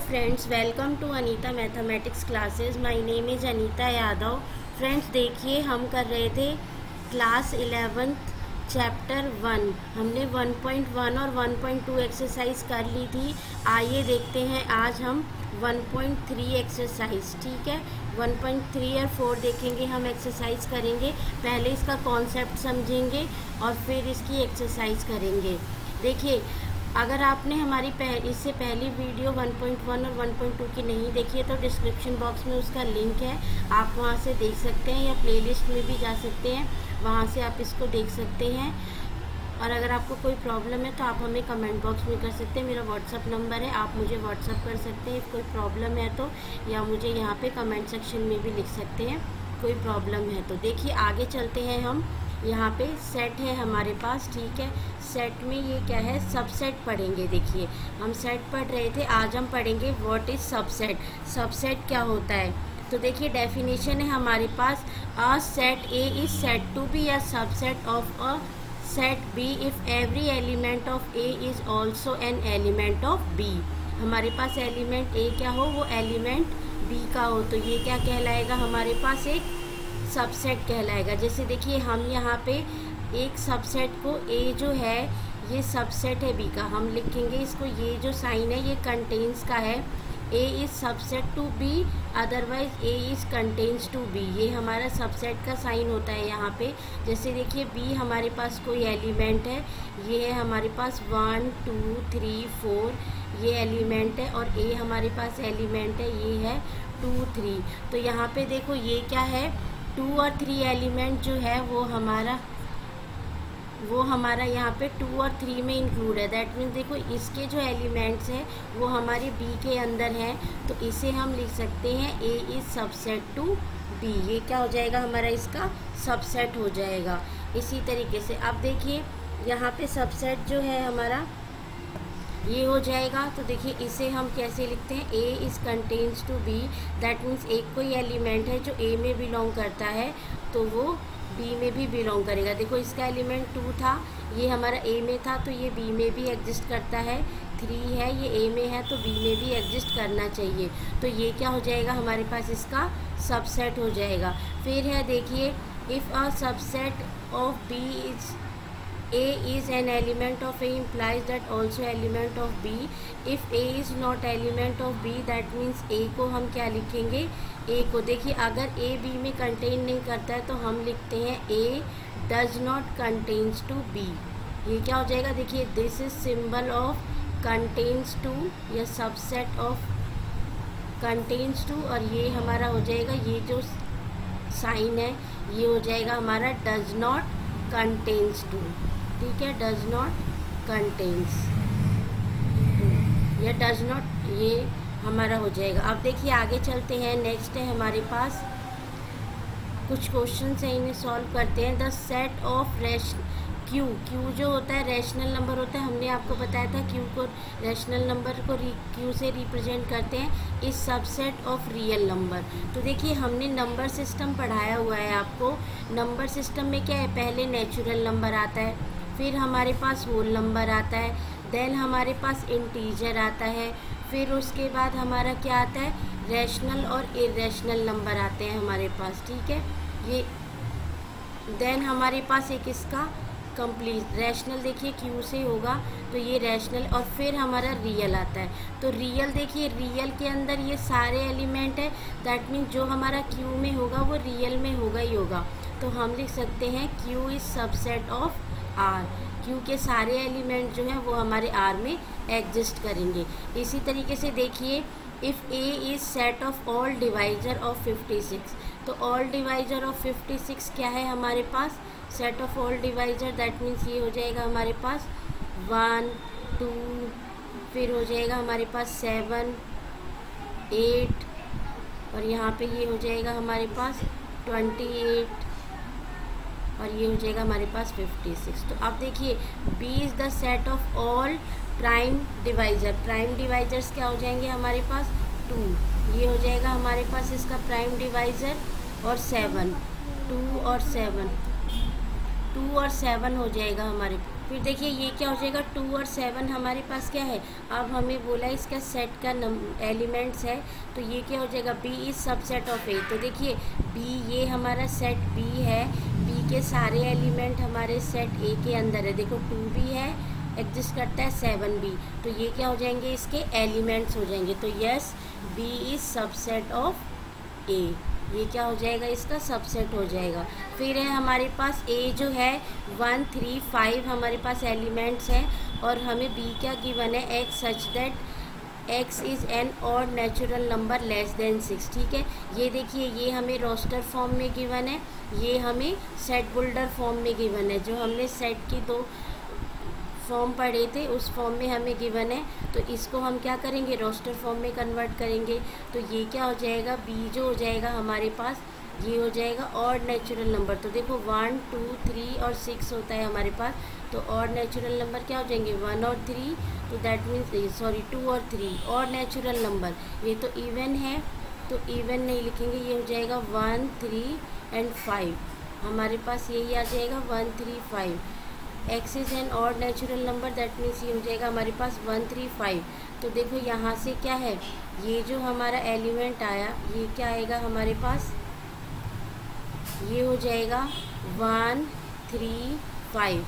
Friends, welcome to Anita mathematics classes. My name is Anita Yadav. Friends देखिए, हम कर रहे थे क्लास 11th चैप्टर 1। हमने 1.1 और 1.2 एक्सरसाइज कर ली थी। आइए देखते हैं आज हम 1.3 एक्सरसाइज। ठीक है, 1.3 और 4 देखेंगे, हम एक्सरसाइज करेंगे। पहले इसका कॉन्सेप्ट समझेंगे और फिर इसकी एक्सरसाइज करेंगे। देखिए, अगर आपने हमारी इससे पहली वीडियो 1.1 और 1.2 की नहीं देखी है तो डिस्क्रिप्शन बॉक्स में उसका लिंक है, आप वहां से देख सकते हैं, या प्लेलिस्ट में भी जा सकते हैं, वहां से आप इसको देख सकते हैं। और अगर आपको कोई प्रॉब्लम है तो आप हमें कमेंट बॉक्स में कर सकते हैं। मेरा व्हाट्सअप नंबर है, आप मुझे व्हाट्सअप कर सकते हैं कोई प्रॉब्लम है तो, या मुझे यहाँ पे कमेंट सेक्शन में भी लिख सकते हैं कोई प्रॉब्लम है तो। देखिए आगे चलते हैं हम। यहाँ पे सेट है हमारे पास, ठीक है। सेट में ये क्या है, सबसेट पढ़ेंगे। देखिए हम सेट पढ़ रहे थे, आज हम पढ़ेंगे व्हाट इज सबसेट। सबसेट क्या होता है, तो देखिए डेफिनेशन है हमारे पास, a set A is set to be a subset of a set B if every element of A is also an element of B. हमारे पास एलिमेंट ए क्या हो, वो एलिमेंट बी का हो, तो ये क्या कहलाएगा, हमारे पास एक सबसेट कहलाएगा। जैसे देखिए हम यहाँ पे एक सबसेट को, ए जो है ये सबसेट है बी का, हम लिखेंगे इसको, ये जो साइन है ये कंटेन्स का है, A is subset to B otherwise A is contains to B. ये हमारा सबसेट का साइन होता है यहाँ पे। जैसे देखिए बी हमारे पास कोई एलिमेंट है, ये है हमारे पास 1 2 3 4 ये एलिमेंट है, और ए हमारे पास एलिमेंट है, ये है 2 3। तो यहाँ पे देखो ये क्या है, 2 और 3 एलिमेंट जो है वो हमारा यहाँ पे 2 और 3 में इंक्लूड है। दैट मीन्स देखो इसके जो एलिमेंट्स हैं वो हमारे बी के अंदर हैं, तो इसे हम लिख सकते हैं ए इज सबसेट टू बी। ये क्या हो जाएगा, हमारा इसका सबसेट हो जाएगा। इसी तरीके से अब देखिए यहाँ पे सबसेट जो है हमारा ये हो जाएगा। तो देखिए इसे हम कैसे लिखते हैं, A is contains to B. That means एक कोई एलिमेंट है जो ए में बिलोंग करता है तो वो बी में भी बिलोंग करेगा। देखो इसका एलिमेंट 2 था, ये हमारा ए में था, तो ये बी में भी एग्जिस्ट करता है। 3 है, ये ए में है, तो बी में भी एग्जिस्ट करना चाहिए। तो ये क्या हो जाएगा, हमारे पास इसका सबसेट हो जाएगा। फिर है देखिए, if a subset of B is A is an element of A implies that also element of B. If A is not element of B, that means A को हम क्या लिखेंगे, A को देखिए अगर A B में contain नहीं करता है तो हम लिखते हैं A does not contains to B। ये क्या हो जाएगा, देखिए this is symbol of contains to या सबसेट ऑफ contains to, और ये हमारा हो जाएगा, ये जो साइन है ये हो जाएगा हमारा does not contains to। ठीक है, डज नॉट कंटेन्स या डज नॉट, ये हमारा हो जाएगा। अब देखिए आगे चलते हैं, नेक्स्ट है हमारे पास कुछ क्वेश्चन है, इन्हें सॉल्व करते हैं। The set of Q, Q जो होता है रैशनल नंबर होता है, हमने आपको बताया था क्यू को, रैशनल नंबर को क्यू से रिप्रेजेंट करते हैं, इस सबसेट ऑफ रियल नंबर। तो देखिए हमने नंबर सिस्टम पढ़ाया हुआ है आपको। नंबर सिस्टम में क्या है, पहले नेचुरल नंबर आता है, फिर हमारे पास होल नंबर आता है, देन हमारे पास इंटीजर आता है, फिर उसके बाद हमारा क्या आता है, रैशनल और इरेशनल नंबर आते हैं हमारे पास। ठीक है, ये देन हमारे पास एक इसका कंप्लीट रैशनल, देखिए क्यू से होगा तो ये रैशनल, और फिर हमारा रियल आता है। तो रियल देखिए, रियल के अंदर ये सारे एलिमेंट है, दैट मीन्स जो हमारा क्यू में होगा वो रियल में होगा ही होगा। तो हम लिख सकते हैं Q is subset of R. Q के सारे एलिमेंट जो हैं वो हमारे आर में एग्जिस्ट करेंगे। इसी तरीके से देखिए, if A is set of all divisor of 56, तो ऑल डिवाइजर ऑफ 56 क्या है हमारे पास, set of all divisor, that means ये हो जाएगा हमारे पास 1 2, फिर हो जाएगा हमारे पास 7 8, और यहाँ पे ये हो जाएगा हमारे पास 28, और ये हो जाएगा हमारे पास 56। तो अब देखिए B is the set of all prime divisor. Prime divisors क्या हो जाएंगे हमारे पास, 2, ये हो जाएगा हमारे पास इसका प्राइम डिवाइजर, और 7, 2 और 7 हो जाएगा हमारे फिर देखिए ये क्या हो जाएगा, 2 और 7 हमारे पास क्या है, अब हमें बोला इसका सेट का एलिमेंट्स है, तो ये क्या हो जाएगा, बी इज सबसेट ऑफ ए। तो देखिए बी ये हमारा सेट बी है, बी के सारे एलिमेंट हमारे सेट ए के अंदर है। देखो 2 भी है, एग्जिस्ट करता है 7 भी, तो ये क्या हो जाएंगे, इसके एलिमेंट्स हो जाएंगे। तो yes, B is subset of A, ये क्या हो जाएगा, इसका सबसेट हो जाएगा। फिर है हमारे पास ए जो है 1 3 5 हमारे पास एलिमेंट्स हैं, और हमें बी क्या गिवन है, x such that x is an odd natural number less than 6। ठीक है, ये देखिए ये हमें रोस्टर फॉर्म में गिवन है, ये हमें सेट बुल्डर फॉर्म में गिवन है। जो हमने सेट की 2 फॉर्म पढ़े थे उस फॉर्म में हमें गिवन है, तो इसको हम क्या करेंगे, रोस्टर फॉर्म में कन्वर्ट करेंगे। तो ये क्या हो जाएगा, बी जो हो जाएगा हमारे पास, ये हो जाएगा ऑड नेचुरल नंबर। तो देखो 1 2 3 और 6 होता है हमारे पास, तो ऑड नेचुरल नंबर क्या हो जाएंगे, 1 और 3, तो दैट मीन्स 2 और 3 ऑड नेचुरल नंबर। ये तो इवन है, तो इवन नहीं लिखेंगे, ये हो जाएगा 1 3 एंड 5, हमारे पास यही आ जाएगा 1 3 5। X is an odd natural number, that means ये हो जाएगा हमारे पास 1 3 5। तो देखो यहाँ से क्या है, ये जो हमारा एलिमेंट आया ये क्या आएगा हमारे पास, ये हो जाएगा 1 3 5,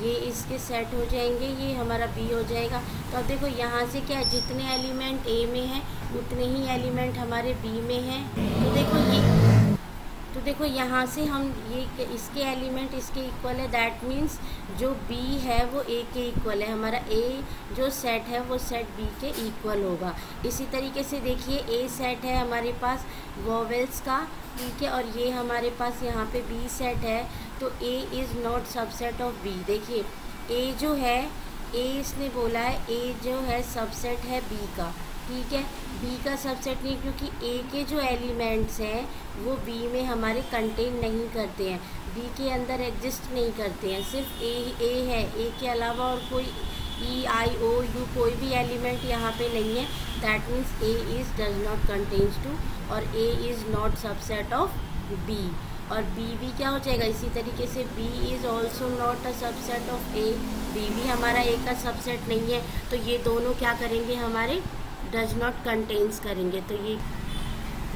ये इसके सेट हो जाएंगे, ये हमारा बी हो जाएगा। तो अब देखो यहाँ से क्या है, जितने एलिमेंट ए में हैं उतने ही एलिमेंट हमारे बी में हैं। तो देखो यहाँ से हम ये इसके एलिमेंट इसके इक्वल है, दैट मीन्स जो बी है वो ए के इक्वल है, हमारा ए जो सेट है वो सेट बी के इक्वल होगा। इसी तरीके से देखिए ए सेट है हमारे पास वोवेल्स का, ठीक है, और ये हमारे पास यहाँ पे बी सेट है, तो A is not subset of B. देखिए ए जो है, ए इसने बोला है ए जो है सबसेट है बी का, ठीक है, बी का सबसेट नहीं, क्योंकि ए के जो एलिमेंट्स हैं वो बी में हमारे कंटेन नहीं करते हैं, बी के अंदर एग्जिस्ट नहीं करते हैं, सिर्फ ए है, ए के अलावा और कोई ई आई ओ यू कोई भी एलिमेंट यहाँ पे नहीं है। That means A is does not contains 2 और A is not subset of B, और बी भी क्या हो जाएगा इसी तरीके से, B is also not a subset of A, B भी हमारा ए का सबसेट नहीं है। तो ये दोनों क्या करेंगे, हमारे डज नॉट कंटेन्स करेंगे। तो ये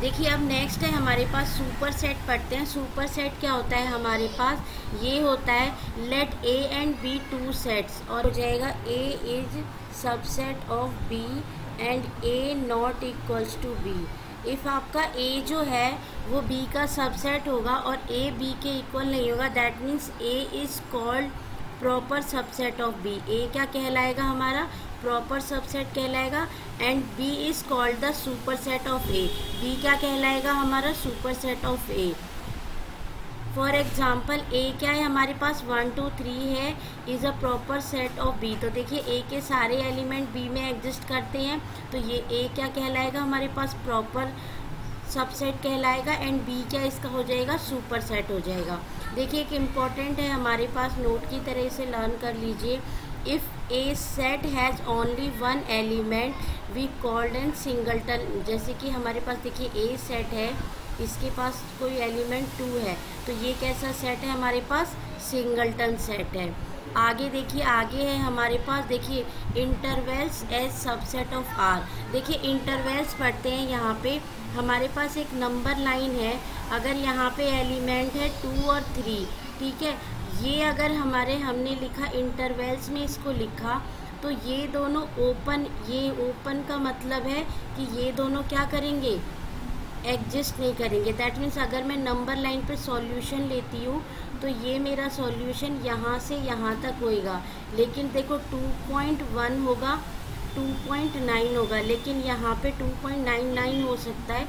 देखिए अब नेक्स्ट है हमारे पास सुपर सेट पढ़ते हैं। सुपर सेट क्या होता है हमारे पास, ये होता है let A and B 2 sets, और हो जाएगा A is subset of B and A not equals to B. If आपका ए जो है वो बी का सबसेट होगा और ए बी के इक्वल नहीं होगा, that means A is called proper subset of B. A क्या कहलाएगा हमारा, प्रॉपर सबसेट कहलाएगा, and B is called the superset of A. B क्या कहलाएगा हमारा, superset of A. For example A क्या है हमारे पास, 1 2 3 है, is a proper set of B. तो देखिए ए के सारे एलिमेंट बी में एग्जिस्ट करते हैं, तो ये ए क्या कहलाएगा हमारे पास, प्रॉपर सबसेट कहलाएगा, एंड बी क्या इसका हो जाएगा, सुपर सेट हो जाएगा। देखिए एक इम्पॉर्टेंट है हमारे पास, नोट की तरह से लर्न कर लीजिए। If a set has only 1 element we called an singleton. जैसे कि हमारे पास देखिए ए सेट है, इसके पास कोई एलिमेंट 2 है, तो ये कैसा सेट है हमारे पास, सिंगलटन सेट है। आगे देखिए, आगे है हमारे पास, देखिए intervals as subset of R. देखिए इंटरवल्स पढ़ते हैं, यहाँ पे हमारे पास एक नंबर लाइन है, अगर यहाँ पे एलिमेंट है 2 और 3, ठीक है, ये अगर हमारे हमने लिखा इंटरवल्स में इसको लिखा, तो ये दोनों ओपन, ये ओपन का मतलब है कि ये दोनों क्या करेंगे, एग्जिस्ट नहीं करेंगे। दैट मीन्स अगर मैं नंबर लाइन पे सॉल्यूशन लेती हूँ तो ये मेरा सॉल्यूशन यहाँ से यहाँ तक होएगा, लेकिन देखो 2.1 होगा, 2.9 होगा, लेकिन यहाँ पे 2.99 हो सकता है,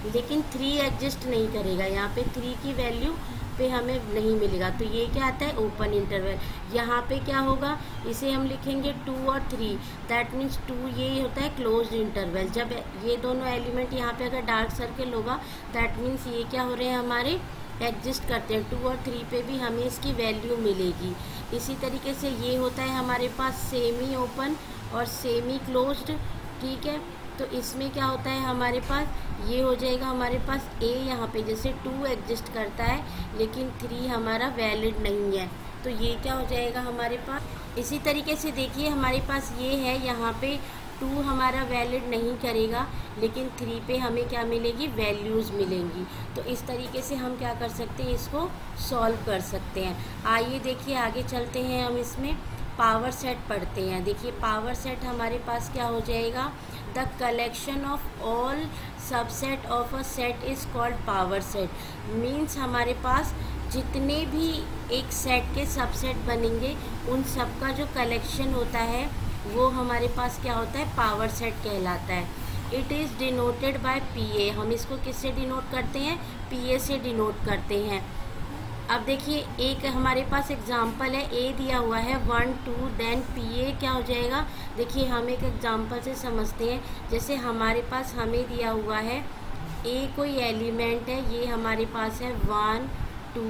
लेकिन 3 एग्जिस्ट नहीं करेगा, यहाँ पे 3 की वैल्यू पे हमें नहीं मिलेगा। तो ये क्या आता है, ओपन इंटरवल। यहाँ पे क्या होगा, इसे हम लिखेंगे 2 और 3, दैट मीन्स 2 ये होता है क्लोज्ड इंटरवल। जब ये दोनों एलिमेंट यहाँ पे अगर डार्क सर्कल होगा, दैट मीन्स ये क्या हो रहे हैं, हमारे एग्जिस्ट करते हैं। 2 और 3 पे भी हमें इसकी वैल्यू मिलेगी। इसी तरीके से ये होता है हमारे पास सेमी ओपन और सेमी क्लोज्ड, ठीक है। तो इसमें क्या होता है हमारे पास, ये हो जाएगा हमारे पास ए, यहाँ पे जैसे 2 एग्जिस्ट करता है लेकिन 3 हमारा वैलिड नहीं है, तो ये क्या हो जाएगा हमारे पास। इसी तरीके से देखिए हमारे पास ये है, यहाँ पे 2 हमारा वैलिड नहीं करेगा, लेकिन 3 पे हमें क्या मिलेगी, वैल्यूज़ मिलेंगी। तो इस तरीके से हम क्या कर सकते हैं, इसको सॉल्व कर सकते हैं। आइए देखिए आगे चलते हैं, हम इसमें पावर सेट पढ़ते हैं। देखिए पावर सेट हमारे पास क्या हो जाएगा, the collection of all subset of a set is called power set. Means हमारे पास जितने भी एक सेट के सबसेट बनेंगे उन सब का जो कलेक्शन होता है वो हमारे पास क्या होता है, पावर सेट कहलाता है। It is denoted by P A. हम इसको किससे डिनोट करते हैं, पी ए से डिनोट करते हैं। अब देखिए एक हमारे पास एग्जांपल है, ए दिया हुआ है 1 2, देन पी ए क्या हो जाएगा। देखिए हम एक एग्जांपल से समझते हैं। जैसे हमारे पास हमें दिया हुआ है ए कोई एलिमेंट है, ये हमारे पास है 1 2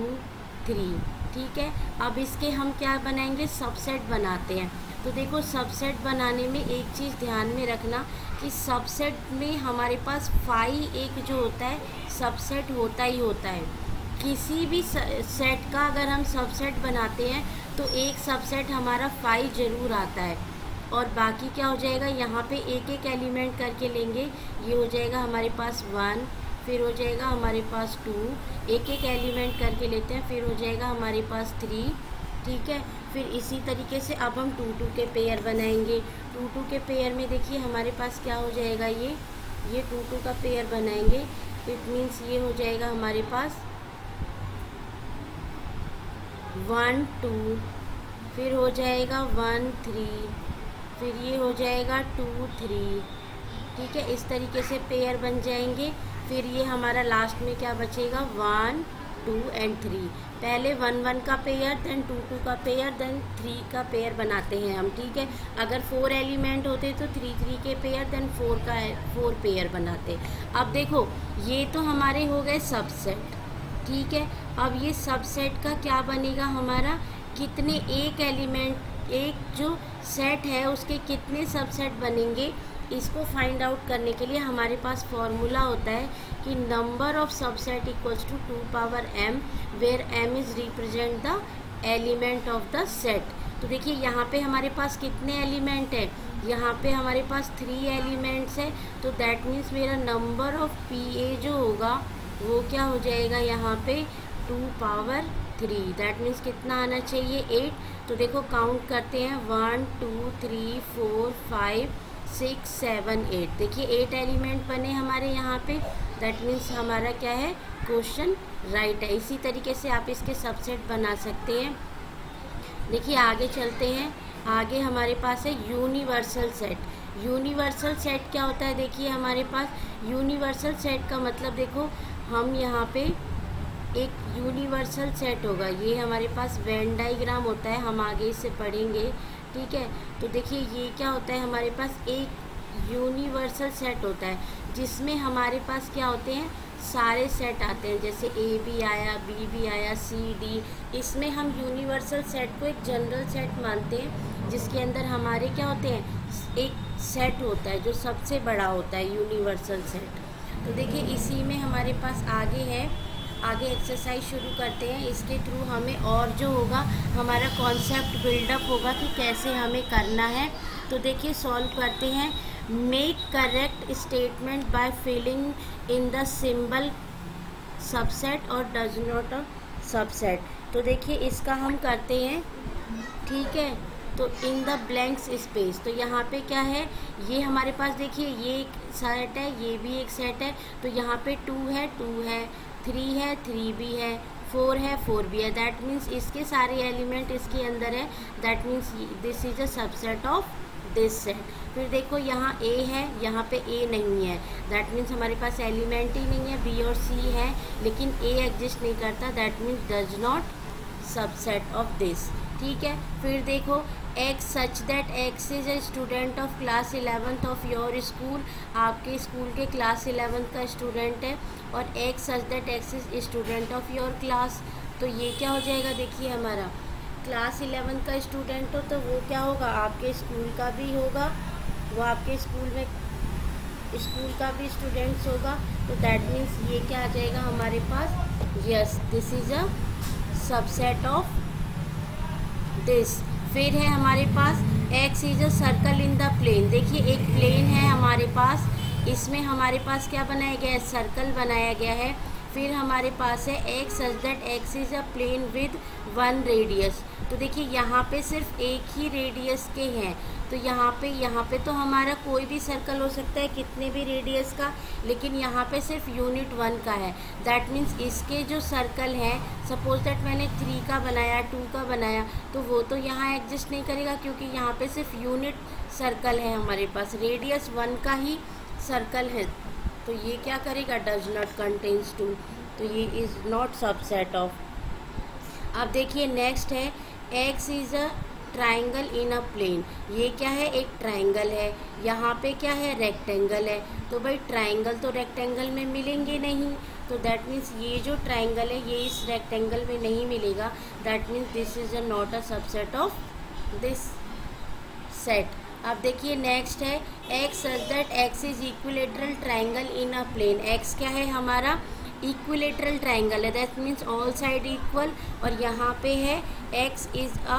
3, ठीक है। अब इसके हम क्या बनाएंगे, सबसेट बनाते हैं। तो देखो सबसेट बनाने में एक चीज़ ध्यान में रखना कि सबसेट में हमारे पास फाई एक जो होता है सबसेट होता ही होता है। किसी भी सेट का अगर हम सबसेट बनाते हैं तो एक सबसेट हमारा फाई ज़रूर आता है, और बाकी क्या हो जाएगा, यहाँ पे एक एक एलिमेंट करके लेंगे। ये हो जाएगा हमारे पास 1, फिर हो जाएगा हमारे पास 2, एक एक एलिमेंट करके लेते हैं, फिर हो जाएगा हमारे पास 3, ठीक है। फिर इसी तरीके से अब हम 2 2 के पेयर बनाएंगे। 2 2 के पेयर में देखिए हमारे पास क्या हो जाएगा, ये 2 2 का पेयर बनाएंगे। इट मीन्स ये हो जाएगा हमारे पास 1 2, फिर हो जाएगा 1 3, फिर ये हो जाएगा 2 3, ठीक है। इस तरीके से पेयर बन जाएंगे। फिर ये हमारा लास्ट में क्या बचेगा, 1 2 एंड 3। पहले 1 1 का पेयर, देन 2 2 का पेयर, देन 3 का पेयर बनाते हैं हम, ठीक है। अगर 4 एलिमेंट होते तो 3 3 के पेयर, देन 4 पेयर बनाते। अब देखो ये तो हमारे हो गए सबसेट, ठीक है। अब ये सबसेट का क्या बनेगा हमारा, कितने एक एलिमेंट, एक जो सेट है उसके कितने सबसेट बनेंगे, इसको फाइंड आउट करने के लिए हमारे पास फॉर्मूला होता है कि number of subset equals to 2 power m, where m is represent the element of the set. तो देखिए यहाँ पे हमारे पास कितने एलिमेंट है, यहाँ पे हमारे पास 3 एलिमेंट्स है। तो दैट मीन्स मेरा नंबर ऑफ पी ए जो होगा वो क्या हो जाएगा, यहाँ पे 2 पावर 3। दैट मीन्स कितना आना चाहिए, 8। तो देखो काउंट करते हैं, 1 2 3 4 5 6 7 8। देखिए 8 एलिमेंट बने हमारे यहाँ पे। दैट मीन्स हमारा क्या है, क्वेश्चन राइट है। इसी तरीके से आप इसके सबसेट बना सकते हैं। देखिए आगे चलते हैं। आगे हमारे पास है यूनिवर्सल सेट। यूनिवर्सल सेट क्या होता है, देखिए हमारे पास यूनिवर्सल सेट का मतलब देखो हम यहाँ पे एक यूनिवर्सल सेट होगा, ये हमारे पास वेन डाइग्राम होता है, हम आगे इसे पढ़ेंगे, ठीक है। तो देखिए ये क्या होता है, हमारे पास एक यूनिवर्सल सेट होता है जिसमें हमारे पास क्या होते हैं, सारे सेट आते हैं। जैसे ए भी आया, बी भी आया, सी डी। इसमें हम यूनिवर्सल सेट को एक जनरल सेट मानते हैं जिसके अंदर हमारे क्या होते हैं, एक सेट होता है जो सबसे बड़ा होता है, यूनिवर्सल सेट। तो देखिए इसी में हमारे पास आगे है, आगे एक्सरसाइज शुरू करते हैं। इसके थ्रू हमें और जो होगा हमारा कॉन्सेप्ट बिल्डअप होगा कि कैसे हमें करना है। तो देखिए सॉल्व करते हैं। Make correct statement by filling in the symbol subset और डज नॉट सबसेट। तो देखिए इसका हम करते हैं, ठीक है। तो इन द ब्लैंक्स स्पेस, तो यहाँ पे क्या है, ये हमारे पास देखिए ये एक सेट है, ये भी एक सेट है। तो यहाँ पे 2 है, 2 है, 3 है, 3 भी है, 4 है, 4 भी है। दैट मीन्स इसके सारे एलिमेंट इसके अंदर है। That means this is a subset of this set. फिर देखो यहाँ ए है, यहाँ पे ए नहीं है। दैट मीन्स हमारे पास एलिमेंट ही नहीं है, बी और सी है लेकिन ए एग्जिस्ट नहीं करता। That means does not subset of this, ठीक है। फिर देखो x such that x is a student of class 11th of your school. आपके स्कूल के क्लास 11th का स्टूडेंट है। और x such that x is student of your class. तो ये क्या हो जाएगा, देखिए हमारा क्लास 11th का स्टूडेंट हो तो वो क्या होगा, आपके स्कूल का भी होगा, वो आपके स्कूल में स्कूल का भी स्टूडेंट्स होगा। तो दैट मीन्स ये क्या आ जाएगा हमारे पास, yes this is a subset of this. फिर है हमारे पास x is a circle in the plane. देखिए एक प्लेन है हमारे पास, इसमें हमारे पास क्या बनाया गया है, सर्कल बनाया गया है। फिर हमारे पास है x such that x is a plane with 1 radius. तो देखिए यहाँ पे सिर्फ एक ही रेडियस के हैं, तो यहाँ पे तो हमारा कोई भी सर्कल हो सकता है कितने भी रेडियस का, लेकिन यहाँ पे सिर्फ यूनिट 1 का है। दैट मीन्स इसके जो सर्कल हैं, सपोज दैट मैंने 3 का बनाया, 2 का बनाया, तो वो तो यहाँ एग्जिस्ट नहीं करेगा क्योंकि यहाँ पे सिर्फ यूनिट सर्कल है हमारे पास, रेडियस 1 का ही सर्कल है। तो ये क्या करेगा, डज नॉट कंटेन्स 2, तो ये इज़ नॉट सबसेट ऑफ। अब देखिए नेक्स्ट है x is a triangle in a plane. ये क्या है, एक ट्राइंगल है, यहाँ पे क्या है, रेक्टेंगल है। तो भाई ट्राइंगल तो रेक्टेंगल में मिलेंगे नहीं, तो दैट मीन्स ये जो ट्राइंगल है ये इस रेक्टेंगल में नहीं मिलेगा। That means this is a not a subset of this set. अब देखिए नेक्स्ट है x such that x is equilateral triangle in a plane. x क्या है हमारा, इक्विलेटरल ट्राइंगल है, that means all side equal. और यहाँ पे है x is a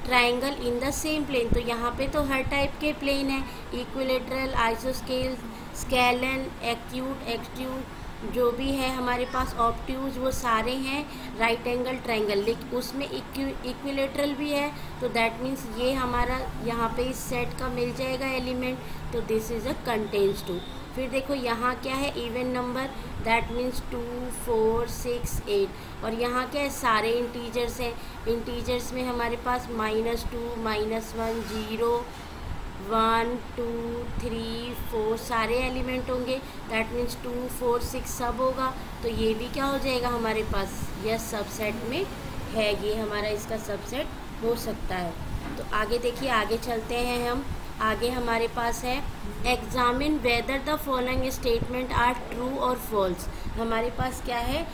triangle in the same plane. तो यहाँ पे तो हर टाइप के प्लेन है, इक्विलेटरल, आइसोस्केल, स्केलन, एक्यूट, एक्सट्यूट, जो भी है हमारे पास ऑब्ट्यूज, वो सारे हैं राइट एंगल ट्राइंगल, लेकिन उसमें इक्विलेटरल भी है। तो दैट मीन्स ये हमारा यहाँ पे इस सेट का मिल जाएगा एलिमेंट, तो दिस इज़ अ कंटेन्स 2। फिर देखो यहाँ क्या है, इवन नंबर, दैट मीन्स 2, 4, 6, 8। और यहाँ क्या है, सारे इंटीजर्स हैं। इंटीजर्स में हमारे पास -2, -1, 0, 1, 2, 3, 4 सारे एलिमेंट होंगे। दैट मीन्स 2, 4, 6 सब होगा। तो ये भी क्या हो जाएगा हमारे पास, यस सबसेट में है, ये हमारा इसका सबसेट हो सकता है। तो आगे देखिए, आगे चलते हैं हम। आगे हमारे पास है examine whether the following statement are true और फॉल्स। हमारे पास क्या है,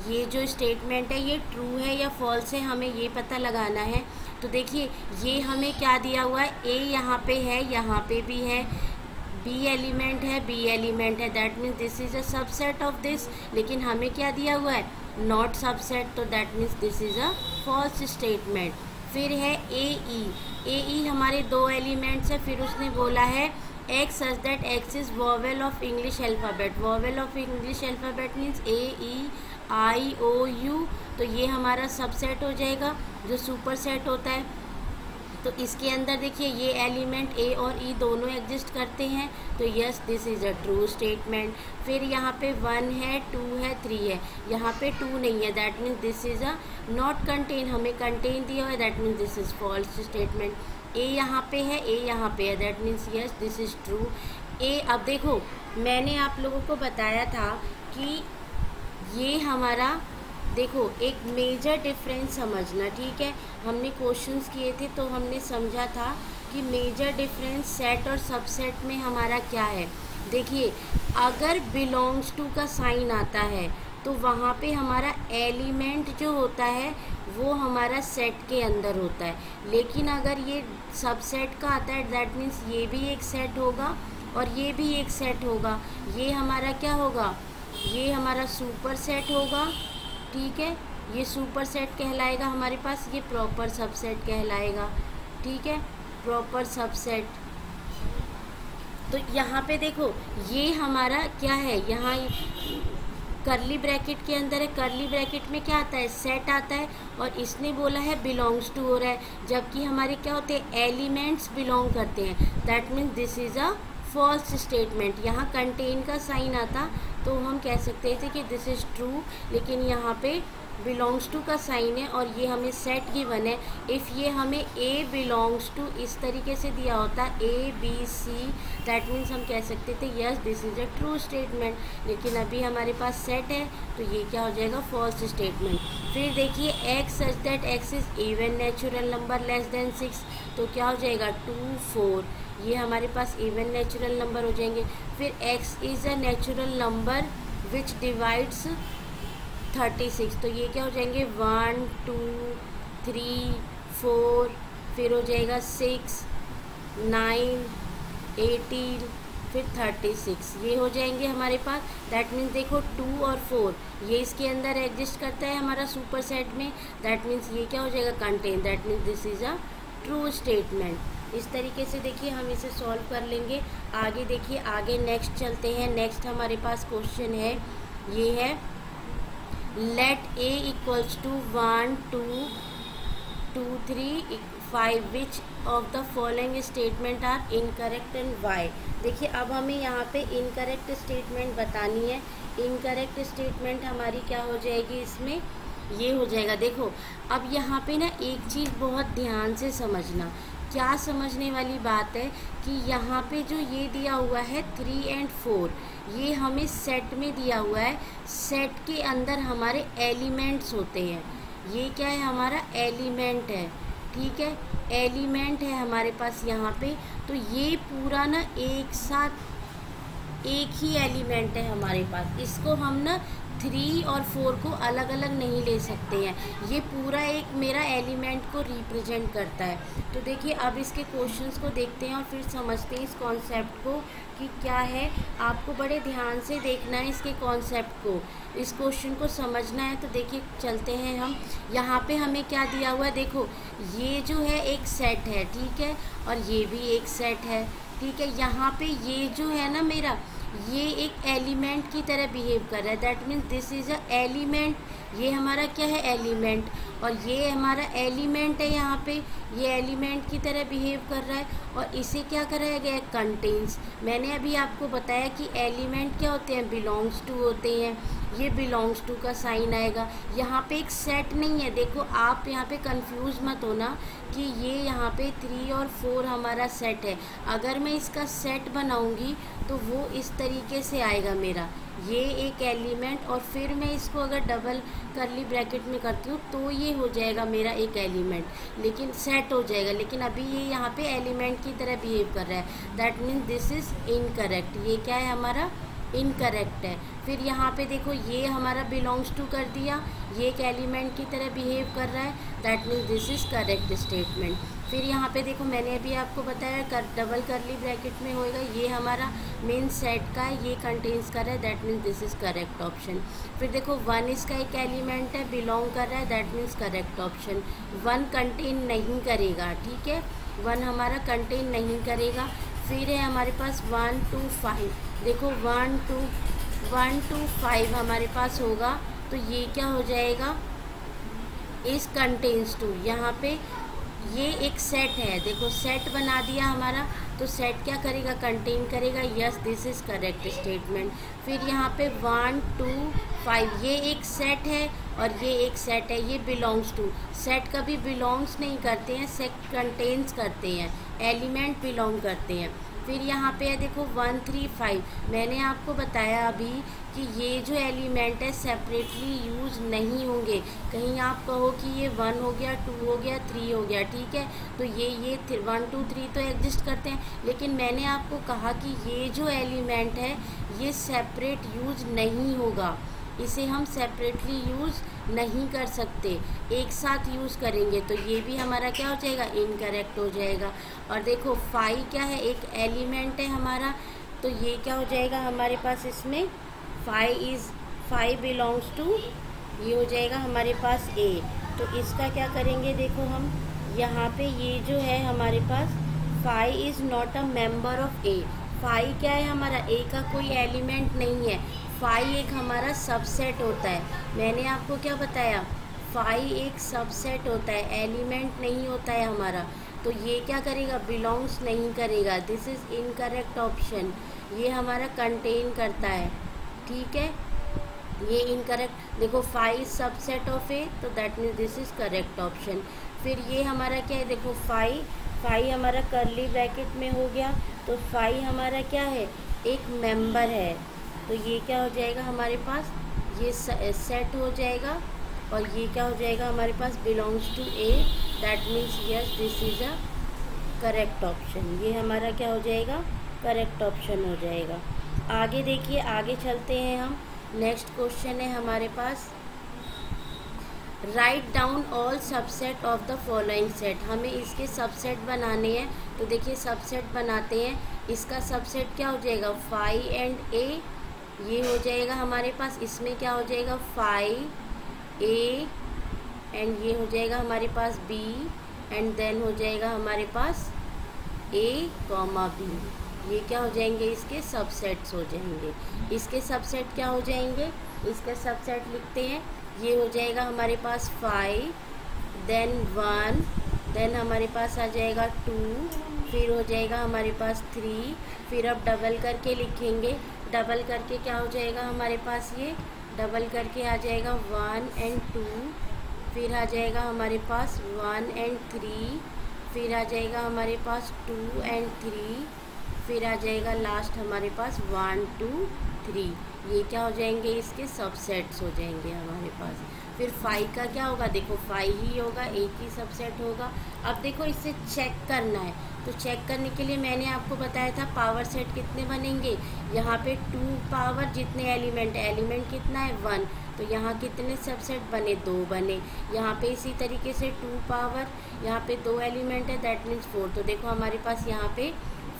ये जो स्टेटमेंट है ये ट्रू है या फॉल्स है, हमें ये पता लगाना है। तो देखिए ये हमें क्या दिया हुआ है, ए यहाँ पे है, यहाँ पे भी है, बी एलिमेंट है, बी एलिमेंट है, that means this is a subset of this. लेकिन हमें क्या दिया हुआ है, नॉट सबसेट, तो that means this is a false statement. फिर है ए ई हमारे 2 एलिमेंट्स है। फिर उसने बोला है x such that x is vowel of English alphabet. Vowel of English alphabet means AEIOU। तो ये हमारा सबसेट हो जाएगा जो सुपर सेट होता है। तो इसके अंदर देखिए ये एलिमेंट ए और ई दोनों एग्जिस्ट करते हैं, तो yes this is a true statement. फिर यहाँ पे 1 है, 2 है, 3 है, यहाँ पे 2 नहीं है, that means this is a not contain, हमें कंटेन दिया हुआ है, that means this is false statement. A यहाँ पे है, ए यहाँ पे है, that means yes this is true. A, अब देखो मैंने आप लोगों को बताया था कि ये हमारा, देखो एक मेजर डिफरेंस समझना, ठीक है। हमने क्वेश्चंस किए थे तो हमने समझा था कि मेजर डिफरेंस सेट और सबसेट में हमारा क्या है। देखिए अगर बिलोंग्स टू का साइन आता है तो वहाँ पे हमारा एलिमेंट जो होता है वो हमारा सेट के अंदर होता है, लेकिन अगर ये सबसेट का आता है दैट मीन्स ये भी एक सेट होगा और ये भी एक सेट होगा। ये हमारा क्या होगा, ये हमारा सुपर सेट होगा, ठीक है, ये सुपर सेट कहलाएगा हमारे पास, ये प्रॉपर सबसेट कहलाएगा, ठीक है, प्रॉपर सबसेट। तो यहाँ पे देखो ये हमारा क्या है, यहाँ करली ब्रैकेट के अंदर है, करली ब्रैकेट में क्या आता है, सेट आता है, और इसने बोला है बिलोंग्स टू हो रहा है, जबकि हमारे क्या होते हैं, एलिमेंट्स बिलोंग करते हैं, that means this is a false statement. यहाँ कंटेन का साइन आता तो हम कह सकते थे कि दिस इज़ ट्रू, लेकिन यहाँ पे बिलोंग्स टू का साइन है और ये हमें सेट गिवन है। इफ़ ये हमें ए बिलोंग्स टू इस तरीके से दिया होता ABC, दैट मीन्स हम कह सकते थे yes this is a true statement, लेकिन अभी हमारे पास सेट है तो ये क्या हो जाएगा, फॉल्स स्टेटमेंट। फिर देखिए x such that x is even natural number less than 6, तो क्या हो जाएगा 2, 4, ये हमारे पास इवन नेचुरल नंबर हो जाएंगे। फिर x is a natural number which divides 36, तो ये क्या हो जाएंगे 1, 2, 3, 4, फिर हो जाएगा 6, 9, 18, फिर 36 ये हो जाएंगे हमारे पास। दैट मीन्स देखो 2 और 4 ये इसके अंदर एग्जिस्ट करता है हमारा सुपर सेट में। दैट मीन्स ये क्या हो जाएगा, contain. That means this is a true statement. इस तरीके से देखिए हम इसे सॉल्व कर लेंगे। आगे देखिए, आगे नेक्स्ट चलते हैं। नेक्स्ट हमारे पास क्वेश्चन है, ये है let A equals to 1 2 2 3 5 which of the following statement are incorrect and why. देखिए अब हमें यहाँ पे इनकरेक्ट स्टेटमेंट बतानी है। इनकरेक्ट स्टेटमेंट हमारी क्या हो जाएगी, इसमें ये हो जाएगा। देखो अब यहाँ पे ना एक चीज़ बहुत ध्यान से समझना। क्या समझने वाली बात है कि यहाँ पे जो ये दिया हुआ है 3 और 4 ये हमें सेट में दिया हुआ है। सेट के अंदर हमारे एलिमेंट्स होते हैं। ये क्या है, हमारा एलिमेंट है, ठीक है, एलिमेंट है हमारे पास यहाँ पे। तो ये पूरा ना एक साथ एक ही एलिमेंट है हमारे पास। इसको हम ना 3 और 4 को अलग अलग नहीं ले सकते हैं। ये पूरा एक मेरा एलिमेंट को रिप्रेजेंट करता है। तो देखिए अब इसके क्वेश्चंस को देखते हैं और फिर समझते हैं इस कॉन्सेप्ट को कि क्या है। आपको बड़े ध्यान से देखना है इसके कॉन्सेप्ट को, इस क्वेश्चन को समझना है। तो देखिए चलते हैं हम। यहाँ पे हमें क्या दिया हुआ है, देखो ये जो है एक सेट है, ठीक है, और ये भी एक सेट है, ठीक है। यहाँ पे ये जो है ना मेरा, ये एक एलिमेंट की तरह बिहेव कर रहा है। That means this is a element. ये हमारा क्या है, एलिमेंट, और ये हमारा एलिमेंट है। यहाँ पे ये एलिमेंट की तरह बिहेव कर रहा है और इसे क्या कराया गया है, कंटेन्स। मैंने अभी आपको बताया कि एलिमेंट क्या होते हैं, बिलोंग्स टू होते हैं। ये बिलोंग्स टू का साइन आएगा। यहाँ पे एक सेट नहीं है। देखो आप यहाँ पे कंफ्यूज मत होना कि ये यहाँ पे 3 और 4 हमारा सेट है। अगर मैं इसका सेट बनाऊँगी तो वो इस तरीके से आएगा मेरा, ये एक एलिमेंट, और फिर मैं इसको अगर डबल करली ब्रैकेट में करती हूँ तो ये हो जाएगा मेरा एक एलिमेंट, लेकिन सेट हो जाएगा। लेकिन अभी ये यहाँ पे एलिमेंट की तरह बिहेव कर रहा है। That means this is incorrect. ये क्या है, हमारा इनकरेक्ट है। फिर यहाँ पे देखो ये हमारा बिलोंग्स टू कर दिया, ये एक एलिमेंट की तरह बिहेव कर रहा है। That means this is correct statement. फिर यहाँ पे देखो मैंने अभी आपको बताया डबल करली ब्रैकेट में होएगा, ये हमारा मेन सेट का है, ये कंटेन्स कर रहा है। That means this is correct option. फिर देखो 1 इसका एक एलिमेंट है, बिलोंग कर रहा है। That means correct option. 1 contain नहीं करेगा, ठीक है, 1 हमारा कंटेन नहीं करेगा। फिर है हमारे पास 1 2 5। देखो 1 2 5 हमारे पास होगा तो ये क्या हो जाएगा, इस कंटेन्स टू। यहाँ पे ये एक सेट है, देखो सेट बना दिया हमारा, तो सेट क्या करेगा, कंटेन करेगा। Yes this is correct statement. फिर यहाँ पे 1 2 5 ये एक सेट है और ये एक सेट है, ये बिलोंग्स टू। सेट कभी बिलोंग्स नहीं करते हैं, सेट कंटेन्स करते हैं, एलिमेंट बिलोंग करते हैं। फिर यहाँ पे है देखो 1 3 5। मैंने आपको बताया अभी कि ये जो एलिमेंट है सेपरेटली यूज़ नहीं होंगे। कहीं आप कहो कि ये 1 हो गया, 2 हो गया, 3 हो गया, ठीक है, तो ये 1 2 3 तो एग्जिस्ट करते हैं। लेकिन मैंने आपको कहा कि ये जो एलिमेंट है ये सेपरेट यूज़ नहीं होगा, इसे हम सेपरेटली यूज़ नहीं कर सकते, एक साथ यूज़ करेंगे तो ये भी हमारा क्या हो जाएगा, इनकरेक्ट हो जाएगा। और देखो 5 क्या है, एक एलिमेंट है हमारा, तो ये क्या हो जाएगा हमारे पास, इसमें 5 बिलोंग्स टू, ये हो जाएगा हमारे पास ए। तो इसका क्या करेंगे, देखो हम यहाँ पे ये जो है हमारे पास 5 is not a member of A. 5 क्या है हमारा, ए का कोई एलिमेंट नहीं है। 5 एक हमारा सबसेट होता है। मैंने आपको क्या बताया, 5 एक सबसेट होता है, एलिमेंट नहीं होता है हमारा। तो ये क्या करेगा, बिलोंग्स नहीं करेगा। This is incorrect option. ये हमारा कंटेन करता है, ठीक है, ये इनकरेक्ट। देखो 5 सबसेट ऑफ ए, तो that means this is correct option. फिर ये हमारा क्या है, देखो 5 हमारा करली ब्रैकेट में हो गया, तो 5 हमारा क्या है, एक मेंबर है। तो ये क्या हो जाएगा हमारे पास, ये सेट हो जाएगा, और ये क्या हो जाएगा हमारे पास, belongs to A. That means yes this is a correct option. ये हमारा क्या हो जाएगा, करेक्ट ऑप्शन हो जाएगा। आगे देखिए, आगे चलते हैं हम। नेक्स्ट क्वेश्चन है हमारे पास, write down all subset of the following set. हमें इसके सबसेट बनाने हैं, तो देखिए सबसेट बनाते हैं। इसका सबसेट क्या हो जाएगा 5 एंड a, ये हो जाएगा हमारे पास, इसमें क्या हो जाएगा 5a एंड ये हो जाएगा हमारे पास b एंड देन हो जाएगा हमारे पास a, b, ये क्या हो जाएंगे इसके सबसेट्स हो जाएंगे। इसके सबसेट क्या हो जाएंगे, इसके सबसेट लिखते हैं, ये हो जाएगा हमारे पास 5 देन 1 देन हमारे पास आ जाएगा 2 फिर हो जाएगा हमारे पास 3 फिर अब डबल करके लिखेंगे, डबल करके क्या हो जाएगा हमारे पास, ये डबल करके आ जाएगा 1 एंड 2 फिर आ जाएगा हमारे पास 1 एंड 3 फिर आ जाएगा हमारे पास 2 एंड 3 फिर आ जाएगा लास्ट हमारे पास 1 2 3, ये क्या हो जाएंगे इसके सबसेट्स हो जाएंगे हमारे पास। फिर 5 का क्या होगा, देखो 5 ही होगा, एक ही सबसेट होगा। अब देखो इससे चेक करना है, तो चेक करने के लिए मैंने आपको बताया था पावर सेट कितने बनेंगे, यहाँ पे 2 पावर जितने एलिमेंट कितना है 1, तो यहाँ कितने सबसेट बने 2 बने। यहाँ पे इसी तरीके से 2 पावर, यहाँ पे 2 एलिमेंट है दैट मीन्स 4, तो देखो हमारे पास यहाँ पे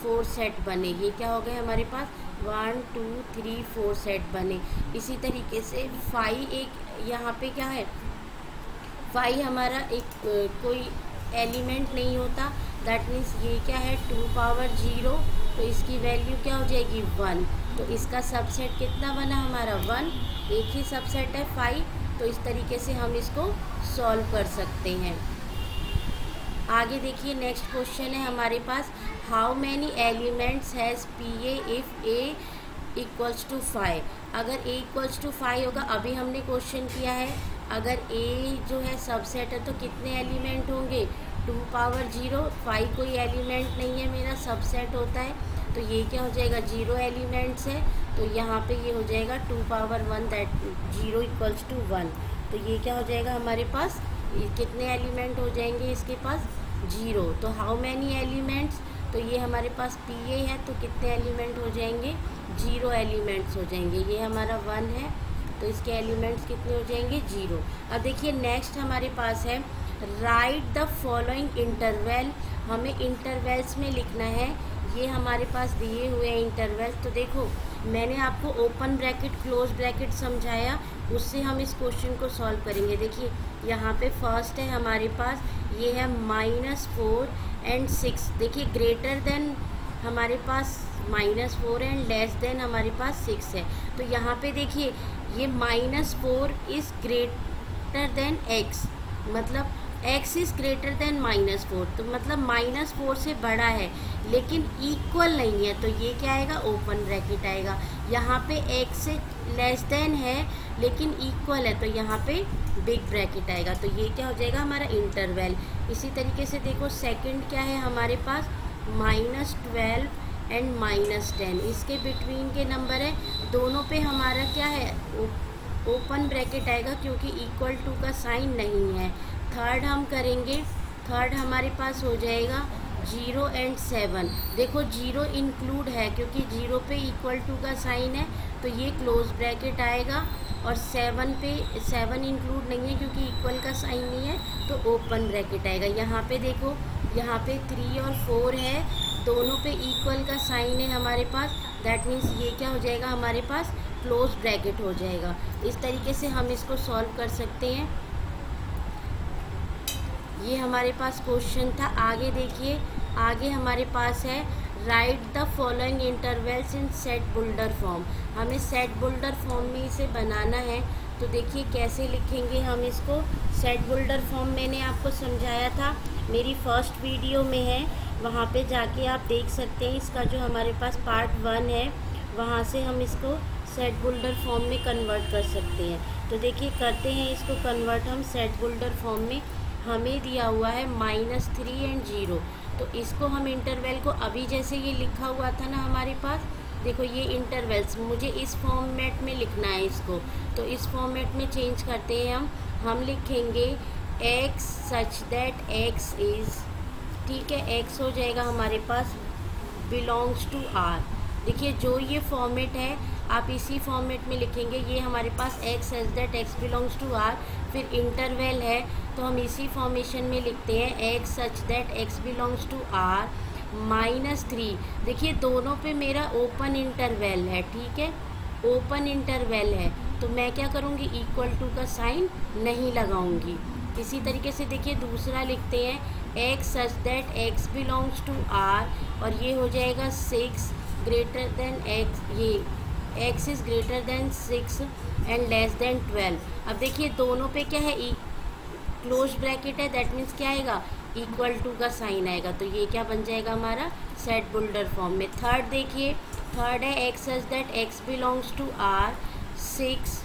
4 सेट बने। ये क्या हो गए हमारे पास 1 2 3 4 सेट बने। इसी तरीके से 5 एक यहाँ पे क्या है 5 हमारा एक कोई एलिमेंट नहीं होता, दैट मीन्स ये क्या है 2 पावर 0, तो इसकी वैल्यू क्या हो जाएगी 1, तो इसका सबसेट कितना बना हमारा 1, एक ही सबसेट है 5, तो इस तरीके से हम इसको सॉल्व कर सकते हैं। आगे देखिए नेक्स्ट क्वेश्चन है हमारे पास, how many elements has P A if A equals to 5। अगर a इक्वल्स टू 5 होगा, अभी हमने क्वेश्चन किया है अगर a जो है सबसेट है तो कितने एलिमेंट होंगे 2 पावर 0, 5 कोई एलिमेंट नहीं है मेरा, सबसेट होता है, तो ये क्या हो जाएगा 0 एलिमेंट्स है, तो यहाँ पे ये हो जाएगा 2 पावर 1 दैट 0 इक्वल्स टू 1, तो ये क्या हो जाएगा हमारे पास, कितने एलिमेंट हो जाएंगे इसके पास 0, तो हाउ मैनी एलिमेंट्स, तो ये हमारे पास पी ए है तो कितने एलिमेंट हो जाएंगे 0 एलिमेंट्स हो जाएंगे। ये हमारा 1 है तो इसके एलिमेंट्स कितने हो जाएंगे 0। अब देखिए नेक्स्ट हमारे पास है राइट द फॉलोइंग इंटरवल, हमें इंटरवल्स में लिखना है, ये हमारे पास दिए हुए हैं इंटरवल्स। तो देखो मैंने आपको ओपन ब्रैकेट क्लोज ब्रैकेट समझाया, उससे हम इस क्वेश्चन को सॉल्व करेंगे। देखिए यहाँ पे फर्स्ट है हमारे पास, ये है -4 एंड 6, देखिए ग्रेटर देन हमारे पास -4 एंड लेस देन हमारे पास 6 है, तो यहाँ पे देखिए ये -4 इज़ ग्रेटर देन x, मतलब x इज़ ग्रेटर देन -4, तो मतलब -4 से बड़ा है लेकिन इक्वल नहीं है, तो ये क्या आएगा ओपन ब्रैकेट आएगा। यहाँ पे x से लेस देन है लेकिन इक्वल है, तो यहाँ पे बिग ब्रैकेट आएगा, तो ये क्या हो जाएगा हमारा इंटरवल। इसी तरीके से देखो सेकंड क्या है हमारे पास -12 एंड -10, इसके बिटवीन के नंबर है, दोनों पे हमारा क्या है ओपन ब्रैकेट आएगा क्योंकि इक्वल टू का साइन नहीं है। थर्ड हम करेंगे, थर्ड हमारे पास हो जाएगा 0 एंड 7, देखो 0 इंक्लूड है क्योंकि 0 पे इक्वल टू का साइन है तो ये क्लोज ब्रैकेट आएगा, और 7 इंक्लूड नहीं है क्योंकि इक्वल का साइन नहीं है तो ओपन ब्रैकेट आएगा। यहाँ पे देखो यहाँ पे 3 और 4 है, दोनों पे इक्वल का साइन है हमारे पास, दैट मीन्स ये क्या हो जाएगा हमारे पास क्लोज ब्रैकेट हो जाएगा। इस तरीके से हम इसको सॉल्व कर सकते हैं। ये हमारे पास क्वेश्चन था। आगे देखिए, आगे हमारे पास है right the following intervals in set builder form, हमें सेट बुल्डर फॉर्म में इसे बनाना है, तो देखिए कैसे लिखेंगे हम इसको। सेट बुल्डर फॉर्म मैंने आपको समझाया था, मेरी फर्स्ट वीडियो में है, वहाँ पे जाके आप देख सकते हैं। इसका जो हमारे पास पार्ट 1 है वहाँ से हम इसको सेट बुल्डर फॉर्म में कन्वर्ट कर सकते हैं। तो देखिए करते हैं इसको कन्वर्ट हम सेट बुल्डर फॉर्म में। हमें दिया हुआ है -3 एंड 0, तो इसको हम इंटरवल को अभी जैसे ये लिखा हुआ था ना हमारे पास, देखो ये इंटरवल्स मुझे इस फॉर्मेट में लिखना है इसको, तो इस फॉर्मेट में चेंज करते हैं हम लिखेंगे x such that x is, ठीक है, x हो जाएगा हमारे पास बिलोंग्स टू r। देखिए जो ये फॉर्मेट है आप इसी फॉर्मेट में लिखेंगे, ये हमारे पास x such that x belongs to r, फिर इंटरवल है तो हम इसी फॉर्मेशन में लिखते हैं x such that x belongs to r, -3। देखिए दोनों पे मेरा ओपन इंटरवल है, ठीक है, ओपन इंटरवल है, तो मैं क्या करूँगी, इक्वल टू का साइन नहीं लगाऊंगी। इसी तरीके से देखिए दूसरा लिखते हैं, x such that x belongs to r, और ये हो जाएगा 6 ग्रेटर देन x, ये x is greater than 6 and less than 12। अब देखिए दोनों पे क्या है, क्लोज ब्रैकेट है, दैट मीन्स क्या आएगा, इक्वल टू का साइन आएगा, तो ये क्या बन जाएगा हमारा सेट बुल्डर फॉर्म में। थर्ड देखिए, थर्ड है x such that x belongs to r, 6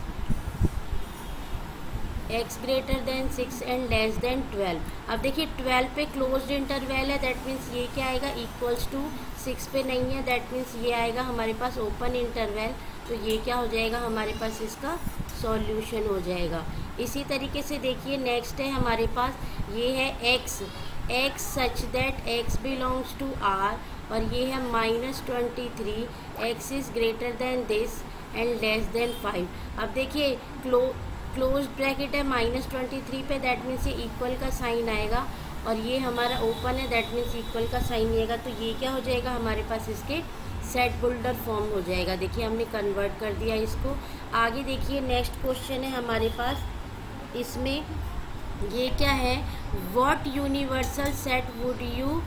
x greater than 6 and less than 12। अब देखिए 12 पे क्लोज्ड इंटरवल है, दैट मीन्स ये क्या आएगा, इक्वल्स टू, 6 पे नहीं है, दैट मीन्स ये आएगा हमारे पास ओपन इंटरवल, तो ये क्या हो जाएगा हमारे पास, इसका सॉल्यूशन हो जाएगा। इसी तरीके से देखिए नेक्स्ट है हमारे पास, ये है x such that x belongs to r, और ये है -23, x is greater than this and less than 5। अब देखिए क्लोज ब्रैकेट है -23 पे, दैट मीन्स ये इक्वल का साइन आएगा, और ये हमारा ओपन है, दैट मीन्स इक्वल का साइन आएगा, तो ये क्या हो जाएगा हमारे पास, इसके सेट बुल्डर फॉर्म हो जाएगा। देखिए हमने कन्वर्ट कर दिया इसको। आगे देखिए नेक्स्ट क्वेश्चन है हमारे पास, इसमें ये क्या है, what universal set would you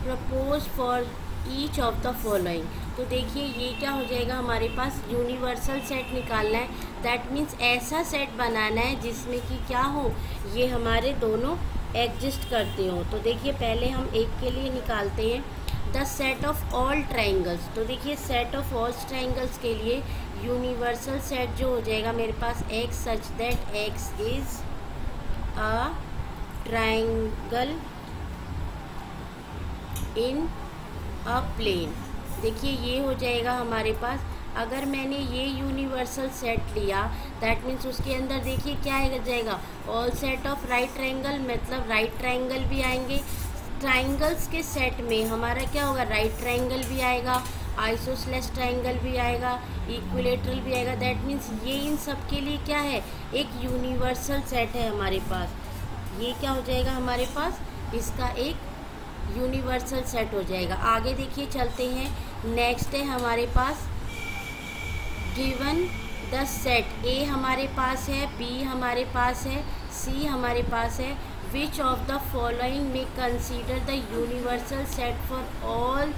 propose for each of the following. तो देखिए ये क्या हो जाएगा हमारे पास, यूनिवर्सल सेट निकालना है, दैट मीन्स ऐसा सेट बनाना है जिसमें कि क्या हो, ये हमारे दोनों एग्जिस्ट करते हो। तो देखिए पहले हम एक के लिए निकालते हैं, the set of all triangles. तो देखिए सेट ऑफ ऑल ट्राइंगल्स के लिए यूनिवर्सल सेट जो हो जाएगा मेरे पास, x such that x is a triangle in a plane. देखिए ये हो जाएगा हमारे पास, अगर मैंने ये यूनिवर्सल सेट लिया, दैट मीन्स उसके अंदर देखिए क्या आ जाएगा, all set of right triangle, मतलब राइट ट्राइंगल भी आएंगे। ट्राइंगल्स के सेट में हमारा क्या होगा, राइट ट्राइंगल भी आएगा, आइसोसेलेस ट्राइंगल भी आएगा, इक्विलेटरल भी आएगा, दैट मीन्स ये इन सब के लिए क्या है, एक यूनिवर्सल सेट है हमारे पास। ये क्या हो जाएगा हमारे पास, इसका एक यूनिवर्सल सेट हो जाएगा। आगे देखिए चलते हैं, नेक्स्ट है हमारे पास, गिवन द सेट, ए हमारे पास है, बी हमारे पास है, सी हमारे पास है, विच ऑफ द फॉलोइंग में consider the universal set for all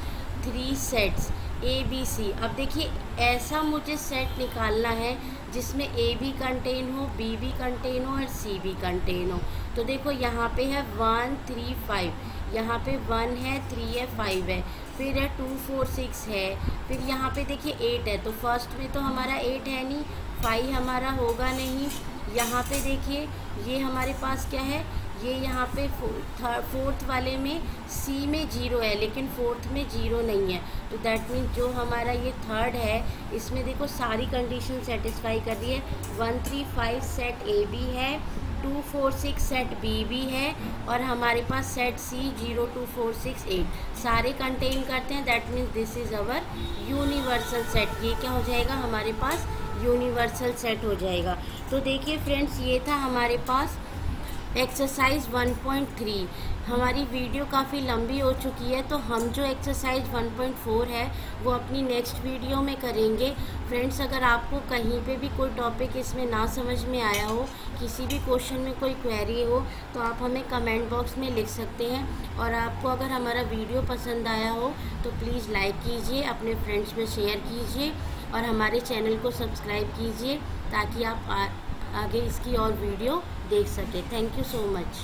3 sets A B C. अब देखिए ऐसा मुझे सेट निकालना है जिसमें ए भी कंटेन हो, बी भी कंटेन हो और सी भी कंटेन हो। तो देखो यहाँ पे है 1 3 5, यहाँ पे 1 है, 3 है, 5 है, फिर है 2 4 6 है, फिर यहाँ पे देखिए 8 है, तो फर्स्ट में तो हमारा 8 है नहीं, 5 हमारा होगा नहीं। यहाँ पे देखिए ये हमारे पास क्या है, ये यहाँ पे फोर्थ वाले में सी में 0 है, लेकिन फोर्थ में 0 नहीं है, तो दैट मीन्स जो हमारा ये थर्ड है, इसमें देखो सारी कंडीशन सेटिस्फाई कर रही है। 1 3 5 सेट ए बी है, 2 4 6 सेट बी भी है, और हमारे पास सेट सी 0 2 4 6 8 सारे कंटेन करते हैं, that means this is our universal set. ये क्या हो जाएगा हमारे पास, यूनिवर्सल सेट हो जाएगा। तो देखिए फ्रेंड्स, ये था हमारे पास एक्सरसाइज 1.3। हमारी वीडियो काफ़ी लंबी हो चुकी है, तो हम जो एक्सरसाइज 1.4 है वो अपनी नेक्स्ट वीडियो में करेंगे। फ्रेंड्स, अगर आपको कहीं पे भी कोई टॉपिक इसमें ना समझ में आया हो, किसी भी क्वेश्चन में कोई क्वेरी हो, तो आप हमें कमेंट बॉक्स में लिख सकते हैं। और आपको अगर हमारा वीडियो पसंद आया हो तो प्लीज़ लाइक कीजिए, अपने फ्रेंड्स में शेयर कीजिए, और हमारे चैनल को सब्सक्राइब कीजिए ताकि आप आगे इसकी और वीडियो देख सकें। Thank you so much.